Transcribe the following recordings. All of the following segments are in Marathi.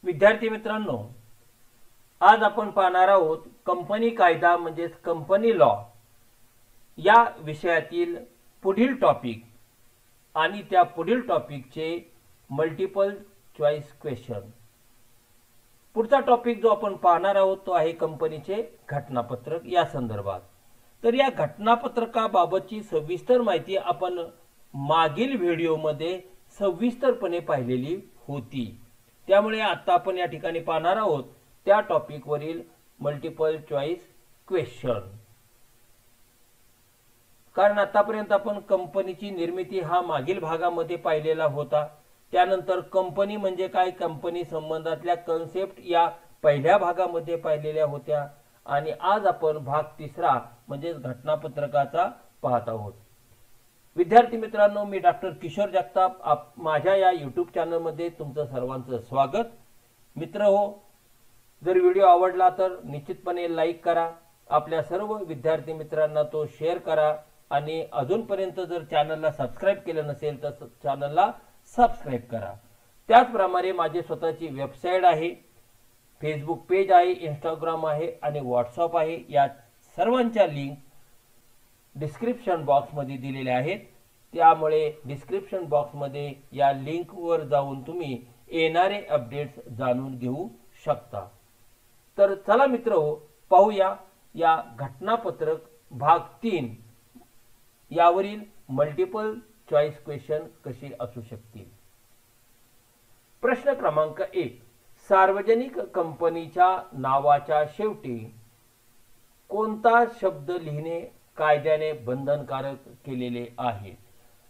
विद्यार्थी मित्रांनो, आज आपण पाहणार आहोत कंपनी कायदा म्हणजेच कंपनी लॉ या विषयातील पुढील टॉपिक आणि त्या पुढील टॉपिकचे मल्टिपल चॉईस क्वेश्चन। पुढचा टॉपिक जो आपण पाहणार आहोत तो आहे कंपनीचे घटनापत्रक या संदर्भात। तर या घटनापत्रकाबाबतची सविस्तर माहिती आपण मागील व्हिडिओमध्ये सविस्तरपणे पाहिलेली होती, त्यामुळे आता आपण या ठिकाणी पाहणार आहोत त्या टॉपिक वरील मल्टिपल चॉईस क्वेश्चन। कारण आतापर्यंत आपण कंपनीची निर्मिती हा मागील भागामध्ये पाहिलेला होता, त्यानंतर कंपनी म्हणजे काय, कंपनी संबंधातल्या कन्सेप्ट या पहिल्या भागामध्ये पाहिलेल्या होत्या आणि आज आपण भाग तिसरा म्हणजे घटनापत्रकाचा पाहत आहोत। विद्यार्थी मित्रांनो, मी डॉक्टर किशोर जगताप माझ्या या यूट्यूब चॅनलमध्ये तुमचं सर्वांचं स्वागत। मित्र हो, जर व्हिडिओ आवडला तर निश्चितपणे लाईक करा, आपल्या सर्व विद्यार्थी मित्रांना तो शेअर करा आणि अजूनपर्यंत जर चॅनलला सबस्क्राइब केलं नसेल तर चॅनलला सबस्क्राइब करा। त्याचप्रमाणे माझी स्वतःची वेबसाईट आहे, फेसबुक पेज आहे, इंस्टाग्राम आहे आणि व्हॉट्सअप आहे। या सर्वांच्या लिंक डिस्क्रिप्शन बॉक्समध्ये दिलेल्या आहेत, त्यामुळे डिस्क्रिप्शन बॉक्समध्ये या लिंकवर जाऊन तुम्ही येणारे अपडेट्स जाणून घेऊ शकता। तर चला मित्रहो, पाहूया या घटनापत्रक भाग 3 यावरील मल्टिपल चॉईस क्वेश्चन कसे असू शकतील। प्रश्न क्रमांक 1, सार्वजनिक कंपनीच्या नावाच्या शेवटी कोणता शब्द लिहिणे कायद्याने बंधनकारक केलेले आहे।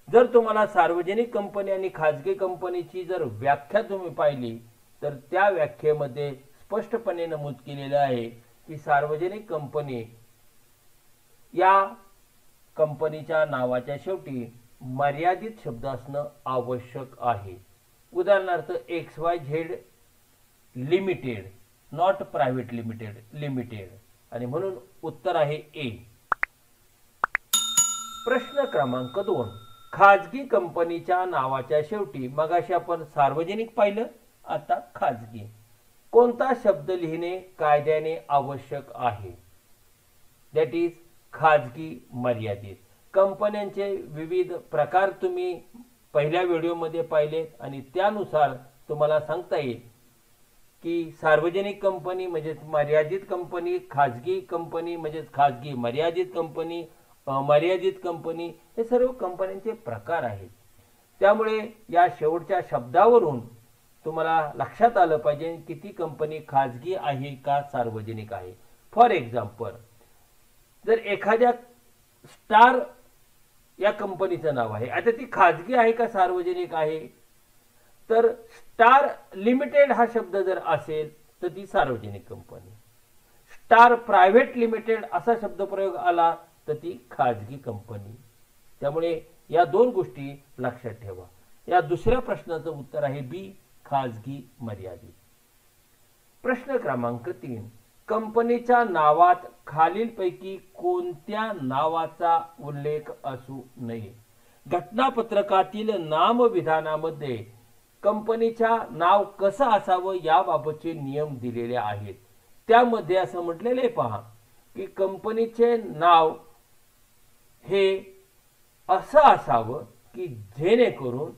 जर तुम्हाला सार्वजनिक कंपनी आणि खाजगी कंपनीची जर व्याख्या तुम्ही पाहिली तर त्या व्याख्येमध्ये स्पष्टपणे नमूद केलेले आहे की सार्वजनिक कंपनी या कंपनीच्या नावाच्या शेवटी मर्यादित शब्द असणं आवश्यक आहे। उदाहरणार्थ XYZ limited, not private limited आणि म्हणून उत्तर आहे ए। प्रश्न क्रमांक 2, खाजगी कंपनीच्या नावाच्या शेवटी मगाशी आपण सार्वजनिक पाहिलं, आता खाजगी कोणता शब्द लिहिणे कायद्याने आवश्यक आहे। दॅट इज खाजगी मर्यादित। कंपन्यांचे विविध प्रकार तुम्ही पहिल्या व्हिडिओमध्ये पाहिले आणि त्यानुसार तुम्हाला सांगता येईल की सार्वजनिक कंपनी म्हणजे मर्यादित कंपनी, खाजगी कंपनी म्हणजे खाजगी मर्यादित कंपनी, अमर्यादित कंपनी, हे सर्व कंपन्यांचे प्रकार आहेत। त्यामुळे या शेवटच्या शब्दावरून तुम्हाला लक्षात आलं पाहिजे की ती कंपनी खाजगी आहे का सार्वजनिक आहे। फॉर एक्झाम्पल, जर एखाद्या स्टार या कंपनीचं नाव आहे, आता ती खाजगी आहे का सार्वजनिक आहे, तर स्टार लिमिटेड हा शब्द जर असेल तर ती सार्वजनिक कंपनी, स्टार प्रायव्हेट लिमिटेड असा शब्दप्रयोग आला तर ती खाजगी कंपनी। त्यामुळे या दोन गोष्टी लक्षात ठेवा। या दुसऱ्या प्रश्नाचं उत्तर आहे बी, खाजगी मर्यादित। प्रश्न क्रमांक 3, कंपनीच्या नावात खालीलपैकी कोणत्या नावाचा उल्लेख असू नये। घटनापत्रकातील नामविधानामध्ये कंपनीच्या नाव कसं असावं याबाबतचे नियम दिलेले आहेत। त्यामध्ये असं म्हटलेले पहा की कंपनीचे नाव हे असं असावं की जेणेकरून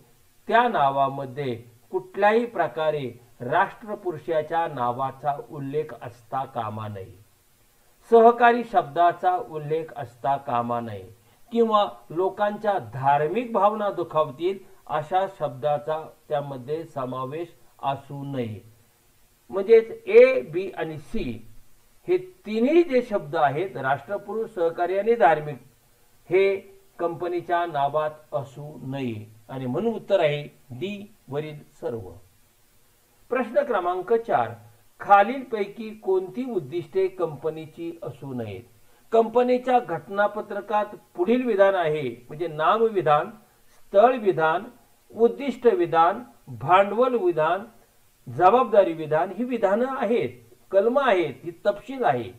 त्या नावामध्ये कुठल्याही प्रकारे राष्ट्रपुरुषाच्या नावाचा उल्लेख असता कामा नये, सहकारी शब्दाचा उल्लेख असता कामा नये किंवा लोकांच्या धार्मिक भावना दुखावतील अशा शब्दाचा त्यामध्ये समावेश असू नये। म्हणजेच ए, बी आणि सी हे तिन्ही जे शब्द आहेत, राष्ट्रपुरुष, सहकारी आणि धार्मिक, हे कंपनीच्या नावात असू नये आणि म्हणून उत्तर आहे डी वरील सर्व। प्रश्न क्रमांक 4, खालीलपैकी कोणती उद्दिष्टे कंपनीची असू नयेत। कंपनीच्या घटनापत्रकात पुढील विधान आहे, म्हणजे नाम विधान, स्थळ विधान, उद्दिष्ट विधान, भांडवल विधान, जबाबदारी विधान ही विधानं आहेत, कलम आहेत, ही तपशील आहे।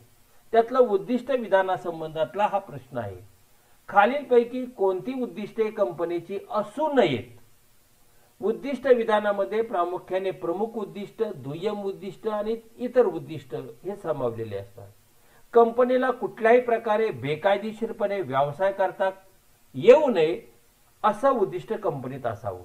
त्यातला उद्दिष्ट विधानासंबंधातला हा प्रश्न आहे। खालीलपैकी कोणती उद्दिष्टे कंपनीची असू नयेत। उद्दिष्ट विधानामध्ये प्रामुख्याने प्रमुख उद्दिष्ट, दुय्यम उद्दिष्ट आणि इतर उद्दिष्ट हे सामावलेले असतात. कंपनीला कुठल्याही प्रकारे बेकायदेशीरपणे व्यवसाय करता येऊ नये असं उद्दिष्ट कंपनीत असावं.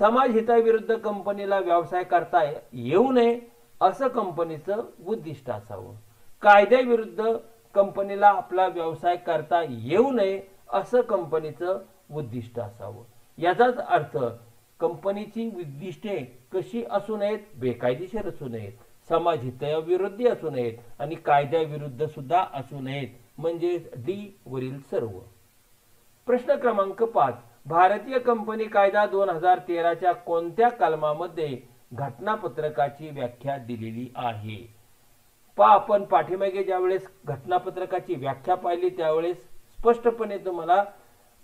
समाज हिताविरुद्ध कंपनीला व्यवसाय करता येऊ नये असं कंपनीचं उद्दिष्ट असावं. कायद्याविरुद्ध कंपनीला आपला व्यवसाय करता येऊ नये असं कंपनीचं उद्दिष्ट असावं. याचाच अर्थ कंपनीची उद्दिष्टे कशी असू नयेत, बेकायदेशीर असू नयेत, समाज हिताविरुद्ध असू नयेत आणि कायद्याविरुद्ध सुद्धा असू नयेत, म्हणजे डी वरील सर्व. प्रश्न क्रमांक 5. भारतीय कंपनी कायदा 2013च्या कोणत्या कलमामध्ये घटनापत्रकाची व्याख्या दिलेली आहे? आपण पाठीमागे ज्यावेळेस घटनापत्रकाची व्याख्या पाहिली त्यावेळेस स्पष्टपणे तुम्हाला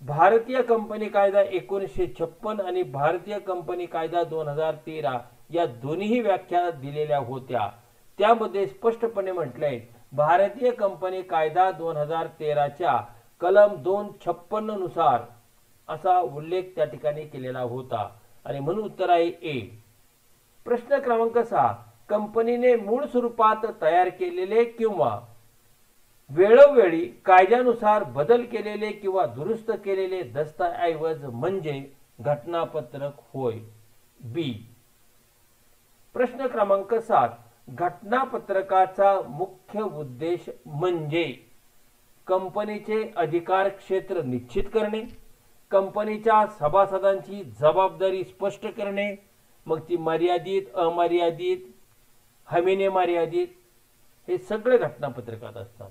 भारतीय कंपनी कायदा 1956 आणि भारतीय कंपनी कायदा 2013 या दोन्ही व्याख्या दिलेल्या होत्या. त्यामध्ये स्पष्टपणे म्हटलंय भारतीय कंपनी कायदा 2013च्या कलम 256 नुसार असा उल्लेख त्या ठिकाणी केलेला होता आणि म्हणून उत्तर आहे ए. प्रश्न क्रमांक 6. कंपनीने मूळ स्वरूपात तयार केलेले किंवा वेळोवेळी कायद्यानुसार बदल केलेले किंवा दुरुस्त केलेले दस्तऐवज म्हणजे घटनापत्रक होय. बी. प्रश्न क्रमांक 7. घटनापत्रकाचा मुख्य उद्देश म्हणजे कंपनीचे अधिकार क्षेत्र निश्चित करणे, कंपनीच्या सभासदांची जबाबदारी स्पष्ट करणे, मग ती मर्यादित, अमर्यादित, हमीने मर्यादित, हे सगळे घटनापत्रकात असतात.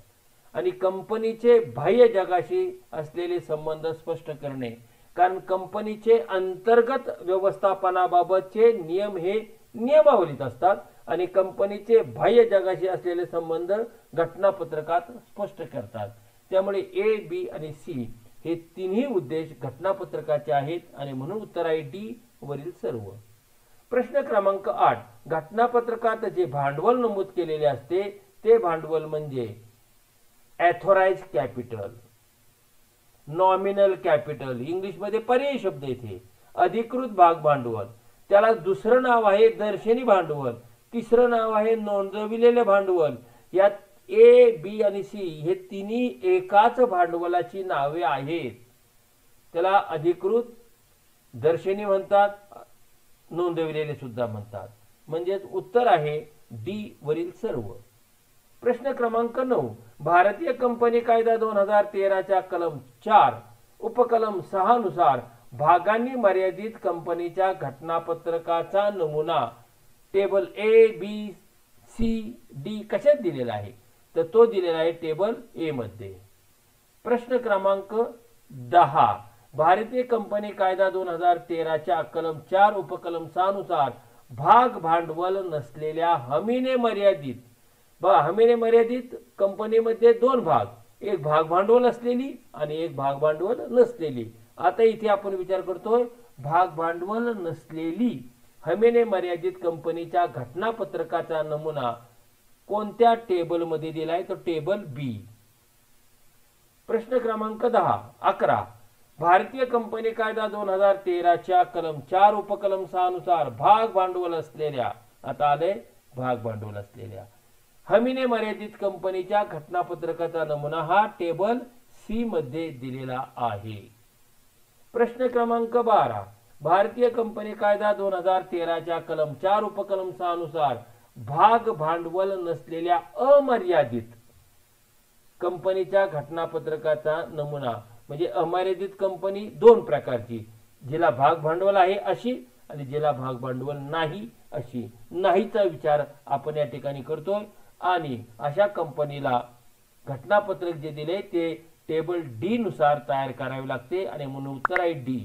आणि कंपनीचे बाह्य जगाशी असलेले संबंध स्पष्ट करणे, कारण कंपनीचे अंतर्गत व्यवस्थापनाबाबतचे नियम हे नियमावलीत असतात आणि कंपनीचे बाह्य जगाशी असलेले संबंध घटनापत्रकात स्पष्ट करतात. त्यामुळे ए, बी आणि सी हे तिन्ही उद्देश घटनापत्रकाचे आहेत आणि म्हणून उत्तर आहे डी वरील सर्व. प्रश्न क्रमांक 8. घटनापत्रकात जे भांडवल नमूद केलेले असते ते भांडवल म्हणजे authorised capital, nominal capital, English मध्ये पर्यायी शब्द येथे, अधिकृत भाग भांडवल, त्याला दुसरं नाव आहे दर्शनी भांडवल, तिसरं नाव आहे नोंदविलेले भांडवल. यात ए, बी आणि सी हे तिन्ही एकाच भांडवलाची नावे आहेत. त्याला अधिकृत, दर्शनी म्हणतात, नोंदविलेले सुद्धा म्हणतात. म्हणजेच उत्तर आहे डी वरील सर्व. प्रश्न क्रमांक 9. भारतीय कंपनी कायदा 2013च्या कलम 4 उपकलम 6 नुसार भागांनी मर्यादित कंपनीच्या घटनापत्रकाचा नमुना टेबल ए, बी, सी, डी कशात दिलेला आहे? तर तो दिलेला आहे टेबल ए मध्ये. प्रश्न क्रमांक 10. भारतीय कंपनी कायदा 2013च्या कलम 4 उपकलम 6 नुसार भाग भांडवल नसलेल्या हमीने मर्यादित, हमीने मर्यादित कंपनीमध्ये दोन भाग, एक भाग भांडवल असलेली आणि एक भाग भांडवल नसलेली. आता इथे आपण विचार करतोय भाग भांडवल नसलेली हमीने मर्यादित कंपनीच्या घटनापत्रकाचा नमुना कोणत्या टेबल मध्ये दिलाय? तो टेबल बी. प्रश्न क्रमांक 11. भारतीय कंपनी कायदा 2013च्या कलम 4 उपकलम 6 नुसार भाग भांडवल असलेल्या, आता आले भाग भांडवल असलेल्या हमीने मर्यादित कंपनीच्या घटनापत्रकाचा नमुना हा टेबल सी मध्ये दिलेला आहे. प्रश्न क्रमांक 12. भारतीय कंपनी कायदा 2013च्या कलम 4 उपकलम 6 नुसार भाग भांडवल नसलेल्या अमर्यादित कंपनीच्या घटनापत्रकाचा नमुना म्हणजे अमर्यादित कंपनी दोन प्रकारची, जिला भाग भांडवल आहे अशी आणि जिला भाग भांडवल नाही अशी. नाहीचा विचार आपण या ठिकाणी करतोय आणि अशा कंपनीला घटनापत्रक जे दिले ते टेबल डी नुसार तयार करावे लागते आणि म्हणून उत्तर आहे डी.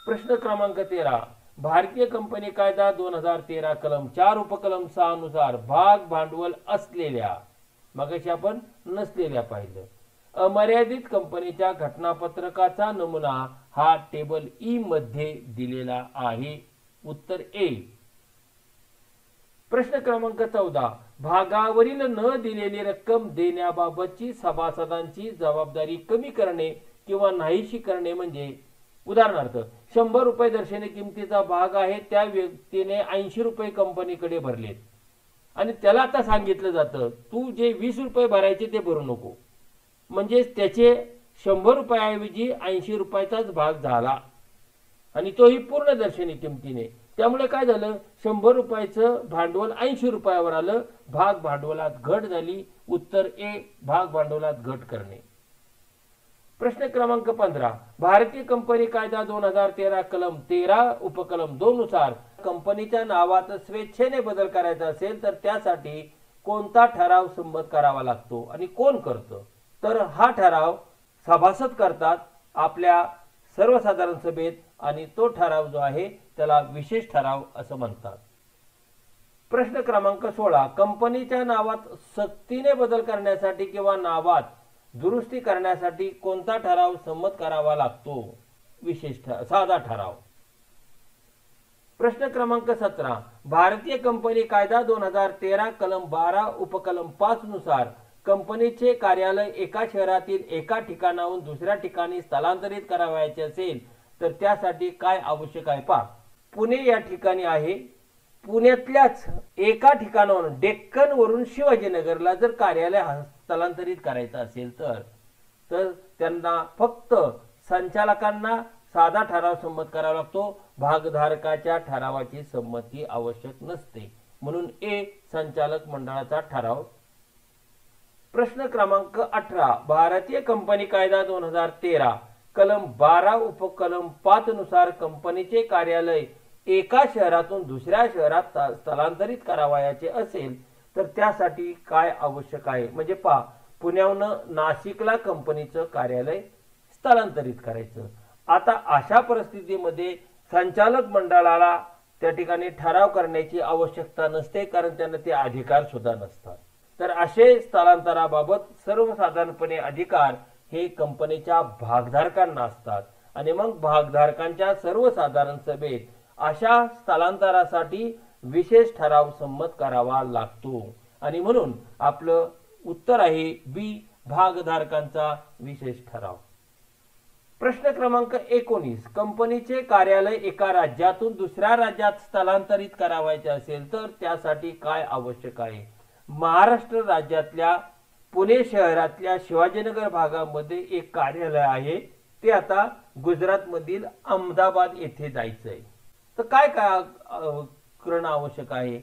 प्रश्न क्रमांक 13. भारतीय कंपनी कायदा 2013 कलम 4 उपकलम 6 नुसार भाग भांडवल असलेल्या, मगाशी आपण नसलेल्या पाहिलं, अमर्यादित कंपनीच्या घटनापत्रकाचा नमुना हा टेबल ई मध्ये दिलेला आहे. उत्तर ए. प्रश्न क्रमांक 14. भागावरील न दिलेली रक्कम देण्याबाबतची सभासदांची जबाबदारी कमी करणे किंवा नाहीशी करणे म्हणजे उदाहरणार्थ 100 रुपये दर्शनी किमतीचा भाग आहे, त्या व्यक्तीने 80 रुपये कंपनीकडे भरलेत आणि त्याला आता सांगितलं जातं तू जे 20 रुपये भरायचे ते भरू नको, म्हणजे त्याचे 100 रुपयाऐवजी 80 रुपयाचाच भाग झाला आणि तोही पूर्ण दर्शनी किमतीने. त्यामुळे काय झालं, 100 रुपयाचं भांडवल 80 रुपयावर आलं, भाग भांडवलात घट झाली. उत्तर ए, भाग भांडवलात घट करणे. प्रश्न क्रमांक 15, भारतीय कंपनी कायदा 2013 कलम 13 उपकलम 2 नुसार कंपनीच्या नावात स्वेच्छेने बदल करायचा असेल तर त्यासाठी कोणता ठराव संमत करावा लागतो आणि कोण करतं? तर हा ठराव सभासद करतात आपल्या सर्वसाधारण सभेत आणि तो ठराव जो आहे त्याला विशेष ठराव असं म्हणतात. प्रश्न क्रमांक 16, कंपनीच्या नावात सक्तीने बदल करण्यासाठी किंवा नावात दुरुस्ती करण्यासाठी कोणता ठराव संमत करावा लागतो? विशेष साधा ठराव. प्रश्न क्रमांक 17, भारतीय कंपनी कायदा 2013 कलम 12 उपकलम 5 नुसार कंपनीचे कार्यालय एका शहरातील एका ठिकाणाहून दुसऱ्या ठिकाणी स्थलांतरित करावयाचे असेल तर त्यासाठी काय आवश्यक आहे? पहा, पुणे या ठिकाणी आहे, पुण्यातल्याच एका ठिकाणावरून डेक्कन वरून शिवाजीनगरला जर कार्यालय स्थलांतरित करायचं असेल तर त्यांना फक्त संचालकांना साधा ठराव संमत करावा लागतो, भागधारकाच्या ठरावाची संमती आवश्यक नसते. म्हणून ए, संचालक मंडळाचा ठराव. प्रश्न क्रमांक 18, भारतीय कंपनी कायदा 2013 कलम 12 उपकलम 5 नुसार कंपनीचे कार्यालय एका शहरातून दुसऱ्या शहरात स्थलांतरित करावयाचे असेल तर त्यासाठी काय आवश्यक आहे? म्हणजे पहा, पुण्याहून नाशिकला कंपनीचं कार्यालय स्थलांतरित करायचं. आता अशा परिस्थितीमध्ये संचालक मंडळाला त्या ठिकाणी ठराव करण्याची आवश्यकता नसते, कारण त्यांना ते अधिकार सुद्धा नसतात. तर असे स्थलांतराबाबत सर्वसाधारणपणे अधिकार हे कंपनीच्या भागधारकांना असतात आणि मग भागधारकांच्या सर्वसाधारण सभेत अशा स्थलांतरासाठी विशेष ठराव संमत करावा लागतो आणि म्हणून आपलं उत्तर आहे बी, भागधारकांचा विशेष ठराव. प्रश्न क्रमांक 19, कंपनीचे कार्यालय एका राज्यातून दुसऱ्या राज्यात स्थलांतरित करावायचे असेल तर त्यासाठी काय आवश्यक आहे? महाराष्ट्र राज्यातल्या पुणे शहरातल्या शिवाजीनगर भागामध्ये एक कार्यालय आहे, ते आता गुजरात मधील अहमदाबाद येथे जायचंय. तर काय काय करणं आवश्यक आहे?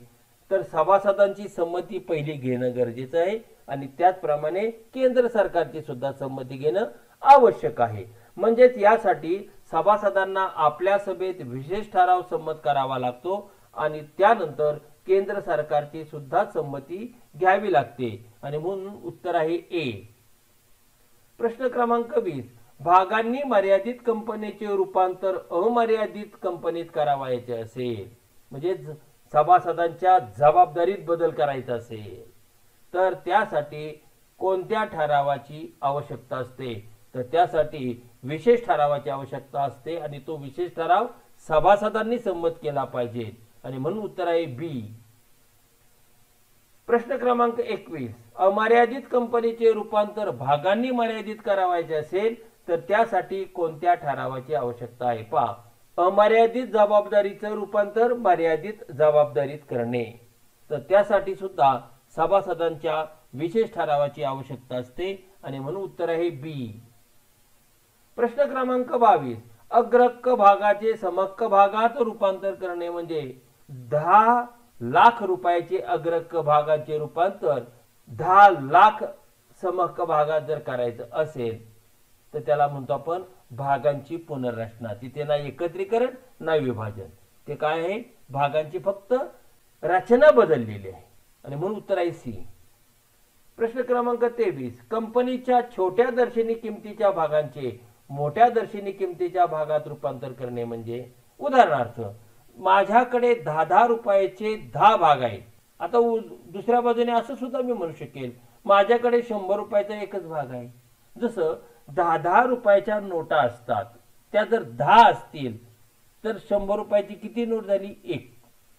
तर सभासदांची संमती पहिली घेणं गरजेचं आहे आणि त्याचप्रमाणे केंद्र सरकारची सुद्धा संमती घेणं आवश्यक आहे. म्हणजेच यासाठी सभासदांना आपल्या सभेत विशेष ठराव संमत करावा लागतो आणि त्यानंतर केंद्र सरकारची सुद्धा संमती घ्यावी लागते आणि म्हणून उत्तर आहे ए. प्रश्न क्रमांक 20, भागांनी मर्यादित कंपनीचे रूपांतर अमर्यादित कंपनीत करावायचे असेल, म्हणजे सभासदांच्या जबाबदारीत बदल करायचा असेल तर त्यासाठी कोणत्या ठरावाची आवश्यकता असते? तर त्यासाठी विशेष ठरावाची आवश्यकता असते आणि तो विशेष ठराव सभासदांनी संमत केला पाहिजे आणि म्हणून उत्तर आहे बी. प्रश्न क्रमांक 21, अमर्यादित कंपनीचे रूपांतर भागांनी मर्यादित करावायचे असेल तर त्यासाठी कोणत्या ठरावाची आवश्यकता आहे? पहा, अमर्यादित जबाबदारीचं रूपांतर मर्यादित जबाबदारीत करणे, तर त्यासाठी सुद्धा सभासदांच्या विशेष ठरावाची आवश्यकता असते आणि म्हणून उत्तर आहे बी. प्रश्न क्रमांक 22, अग्रहक्क भागाचे समहक्क भागात रूपांतर करणे, म्हणजे 10 लाख रुपयाचे अग्रहक्क भागाचे रूपांतर 10 लाख समहक्क भागात जर करायचं असेल तर त्याला म्हणतो आपण भागांची पुनर्रचना. तिथे ना एकत्रीकरण ना विभाजन, ते काय आहे, भागांची फक्त रचना बदललेली आहे आणि म्हणून उत्तर आहे सी. प्रश्न क्रमांक 23, कंपनीच्या छोट्या दर्शनी किमतीच्या भागांचे मोठ्या दर्शनी किमतीच्या भागात रूपांतर करणे, म्हणजे उदाहरणार्थ माझ्याकडे 10 रुपयाचे 10 भाग आहेत. आता दुसऱ्या बाजूने असं सुद्धा मी म्हणू शकेल माझ्याकडे 100 रुपयाचा एकच भाग आहे. जसं 10 रुपयाच्या नोटा असतात, त्या जर 10 असतील तर 100 रुपयाची किती नोट झाली? 1.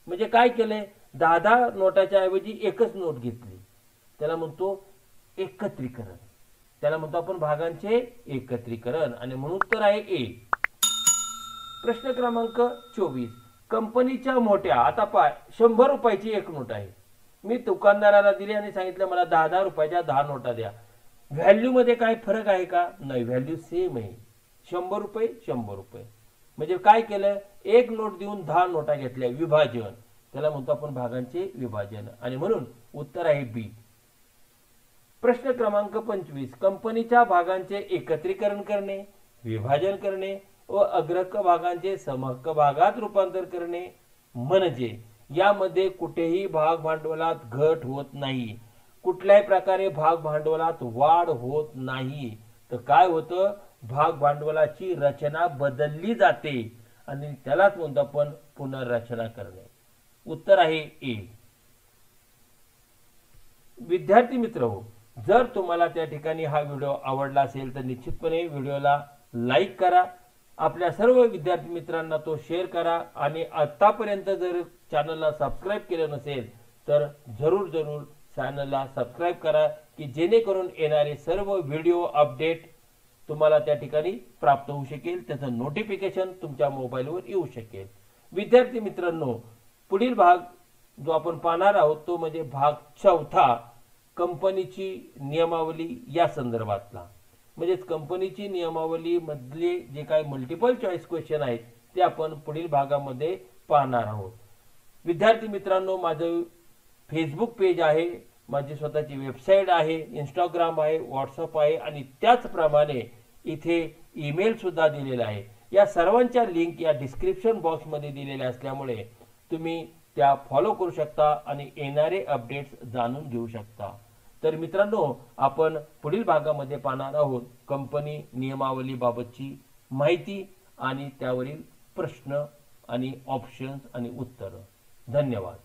म्हणजे काय केलंय, 10 नोटाच्या ऐवजी एकच नोट घेतली, त्याला म्हणतो एकत्रीकरण. त्याला म्हणतो आपण भागांचे एकत्रीकरण आणि म्हणून उत्तर आहे ए. प्रश्न क्रमांक 24, कंपनीच्या मोठ्या, आता पाय 100 रुपयाची एक नोट आहे, मी दुकानदाराला दिली आणि सांगितलं मला 10-10 रुपयाच्या 10 नोटा द्या. व्हॅल्यू मध्ये काय फरक आहे का? नाही, व्हॅल्यू सेम आहे. 100 रुपये 100 रुपये. म्हणजे काय केलं, एक नोट देऊन 10 नोटा घेतल्या, विभाजन. त्याला म्हणतो आपण भागांचे विभाजन, आणि म्हणून उत्तर आहे बी. प्रश्न क्रमांक 25, कंपनीच्या भागांचे एकत्रीकरण करणे, विभाजन करणे व अग्रहक्क भागांचे समहक्क भागात रूपांतर करणे, म्हणजे यामध्ये कुठेही भाग भांडवलात घट होत नाही, कुठल्याही प्रकारे भाग भांडवलात वाढ होत नाही. तर काय होतं, भाग भांडवलाची रचना बदलली जाते आणि त्यालाच म्हणतो आपण पुनर्रचना करणे. उत्तर आहे ए. विद्यार्थी मित्रहो, जर तुम्हाला त्या ठिकाणी हा व्हिडिओ आवडला असेल तर निश्चितपणे व्हिडिओला लाईक करा, आपल्या सर्व विद्यार्थी मित्रांना तो शेअर करा, आणि आतापर्यंत जर चॅनलला सबस्क्राईब केलं नसेल तर जरूर चॅनलला सबस्क्राईब करा, की जेणेकरून येणारे सर्व व्हिडिओ अपडेट तुम्हाला त्या ठिकाणी प्राप्त होऊ शकेल, त्याचं नोटिफिकेशन तुमच्या मोबाईलवर येऊ शकेल. विद्यार्थी मित्रांनो, पुढील भाग जो आपण पाहणार आहोत तो म्हणजे भाग 4, कंपनीची नियमावली या संदर्भातला. म्हणजेच कंपनीची नियमावली मधले जे काही मल्टिपल चॉईस क्वेश्चन आहेत ते आपण पुढील भागामध्ये पाहणार आहोत. विद्यार्थी मित्रांनो, माझं फेसबुक पेज आहे, माझी स्वतःची वेबसाईट आहे, इंस्टाग्राम आहे, व्हॉट्सअप आहे, आणि त्याचप्रमाणे इथे ईमेल सुद्धा दिलेला आहे. या सर्वांच्या लिंक या डिस्क्रिप्शन बॉक्समध्ये दिलेल्या असल्यामुळे तुम्ही त्या फॉलो करू शकता आणि येणारे अपडेट्स जाणून घेऊ शकता. तर मित्रांनो, आपण पुढील भागामध्ये पाहणार आहोत कंपनी नियमावली बाबतची माहिती आणि त्यावरील प्रश्न आणि ऑप्शन्स आणि उत्तर. धन्यवाद.